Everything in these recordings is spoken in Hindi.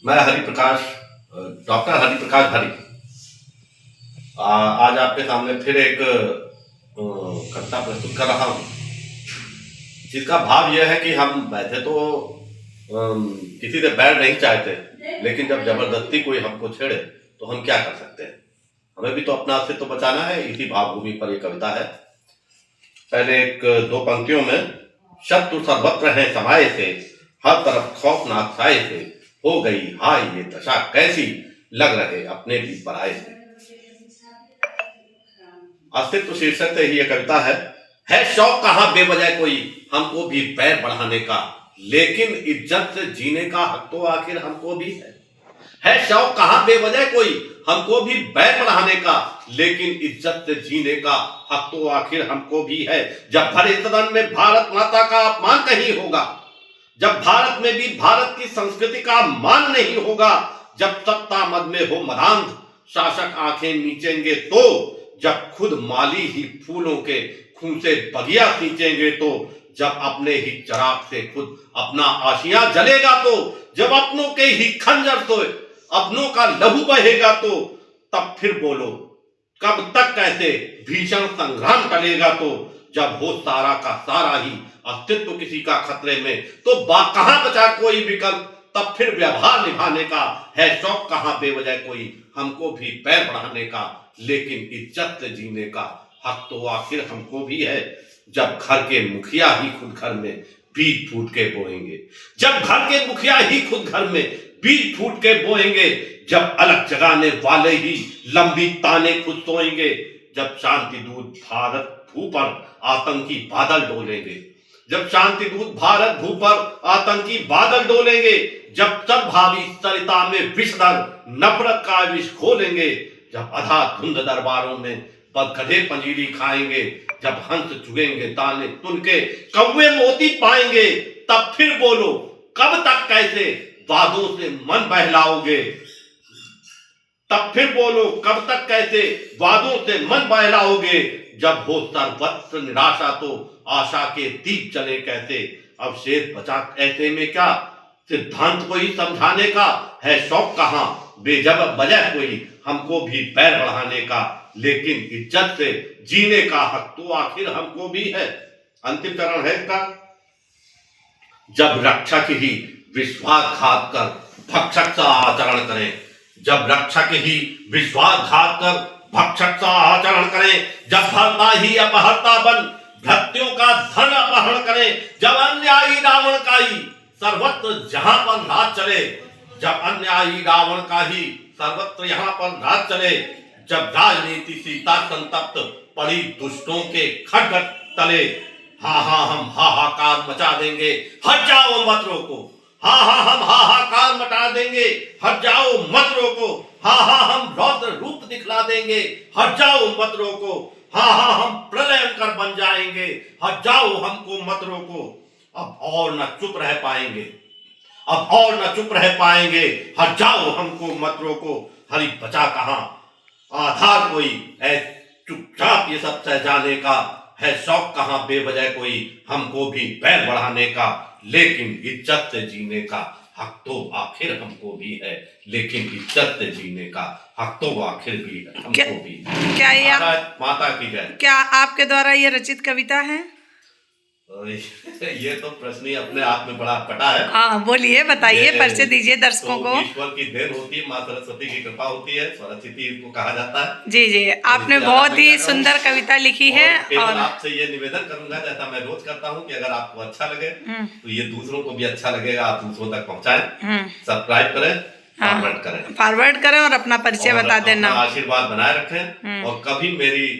मैं हरिप्रकाश, डॉक्टर हरिप्रकाश हरि आज आपके सामने फिर एक कविता प्रस्तुत कर रहा हूँ, जिसका भाव यह है कि हम वैसे तो किसी से बैर नहीं चाहते, लेकिन जब जबरदस्ती कोई हमको छेड़े तो हम क्या कर सकते हैं। हमें भी तो अपना अस्तित्व तो बचाना है। इसी भावभूमि पर यह कविता है। पहले एक दो पंक्तियों में, शत्रु सर्वत्र हैं समाये से, हर तरफ खौफनाक साए से, हो गई हाय ये दशा कैसी, लग रहे अपने भी पराये से। अस्तित्व शीर्षक से ही यह कविता है शौक कहां बेवजह कोई हमको भी पैर बढ़ाने का, लेकिन इज्जत से जीने का हक तो आखिर हमको भी है शौक कहां बेवजह कोई हमको भी पैर बढ़ाने का, लेकिन इज्जत से जीने का हक तो आखिर हमको भी है। जब भरे सदन में भारत माता का अपमान कहीं होगा, जब भारत में भी भारत की संस्कृति का मान नहीं होगा, जब सत्ता मद में हो मदांध शासक आंखें नीचेंगे, तो जब खुद माली ही फूलों के खून से बगिया खींचेंगे, तो जब अपने ही चराग से खुद अपना आशियां जलेगा, तो जब अपनों के ही खंजर से अपनों का लहू बहेगा, तो तब फिर बोलो कब तक कैसे भीषण संग्राम टलेगा। तो जब हो सारा का सारा ही अस्तित्व किसी का खतरे में, तो कहां बचा कोई विकल्प, तब फिर व्यवहार निभाने का है शौक कहां बेवजह कोई हमको भी पैर बढ़ाने का, लेकिन इज्जत से जीने का हक तो आखिर हमको भी है। जब घर के मुखिया ही खुद घर में बीज फूट के बोएंगे, जब घर के मुखिया ही खुद घर में बीज फूट के बोएंगे, जब अलग जगाने वाले ही लंबी ताने खुद सोएंगे, जब शांति दूत भारत भू पर आतंकी बादल डोलेंगे, जब शांति दूत भारत भू पर आतंकी बादल डोलेंगे, जब सब भावी सरिता में विषधर नफरत का विष खोलेंगे, जब अधा धुंध दरबारों में बदगधे पंजीरी खाएंगे, जब हंस चुगेंगे ताने तुनके कौवे मोती पाएंगे, तब फिर बोलो कब तक कैसे वादों से मन बहलाओगे, तब फिर बोलो कब तक कैसे वादों से मन बहलाओगे। जब हो सर्वत्र निराशा तो आशा के दीप चले कैसे, अब शेर बचा ऐसे में क्या सिद्धांत को ही समझाने का, है शौक कहां बेजब वजह कोई हमको भी पैर बढ़ाने का, लेकिन इज्जत से जीने का हक तो आखिर हमको भी है। अंतिम चरण है इसका, जब रक्षक ही विश्वासघात कर भक्षक सा आचरण करें, जब रक्षक ही विश्वासघात कर भक्षक सा आचरण करें, जब भरता ही अपहरता बन भृत्यों का धन अपहरण करें, जब अन्यायी रावण का ही सर्वत्र जहां पर राज चले, जब अन्यायी रावण का ही सर्वत्र यहाँ पर राज चले, जब राजनीति सीता संतप्त पड़ी दुष्टों के खड्ग तले, हम हाहाकार मचा देंगे हट जाओ मत रोको, हम हाहाकार मचा देंगे हट जाओ मत रोको, हम रौद्र रूप दिखला देंगे हट जाओ मत रोको, हम प्रलयंकर बन जाएंगे हट जाओ हमको मत रोको। अब और न चुप रह पाएंगे, अब और न चुप रह पाएंगे हट जाओ हमको मत रोको। हरि बचा कहां आधार कोई है चुपचाप ये सब सह जाने का, है शौक कहां बेवजह कोई हमको भी पैर बढ़ाने का, लेकिन इज्जत से जीने का हक तो आखिर हमको भी है, लेकिन इज्जत से जीने का हक तो आखिर भी है हमको भी। क्या ये माता की जय। क्या आपके द्वारा ये रचित कविता है? ये तो प्रश्न ही अपने आप में बड़ा कटा है। हाँ बोलिए, बताइए, परिचय दीजिए दर्शकों तो को। ईश्वर की देन होती है, माँ सरस्वती की कृपा होती है, स्वरचिति इसको कहा जाता है। जी जी, आपने बहुत ही सुंदर कविता लिखी है। और आपसे ये निवेदन करूंगा, जैसा मैं रोज करता हूँ, कि अगर आपको अच्छा लगे तो ये दूसरों को भी अच्छा लगेगा, आप दूसरों तक पहुँचाएं, सब्सक्राइब करें, फॉरवर्ड करें और अपना परिचय बता देना, आशीर्वाद बनाए रखें। और कभी मेरी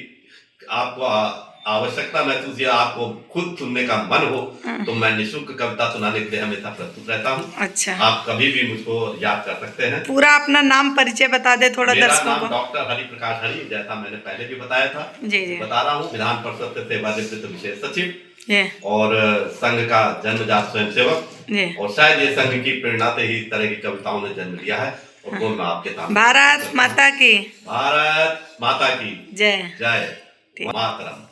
आपको आवश्यकता महसूस या आपको खुद सुनने का मन हो तो मैं निःशुल्क कविता सुनाने के लिए हमेशा प्रस्तुत रहता हूँ। अच्छा, आप कभी भी मुझको याद कर सकते हैं। पूरा अपना नाम परिचय बता दे थोड़ा दर्शकों को। डॉक्टर हरिप्रकाश हरि, जैसा मैंने पहले भी बताया था, जी जी बता रहा हूँ, विधान परिषद से सेवानिवृत्त विशेष सचिव और संघ का जन्मजात स्वयं सेवक, और शायद ये संघ की प्रेरणा से ही इस तरह की कविताओं ने जन्म लिया है। और वो मैं आपके सामने भारत माता की जय, जय मातरम।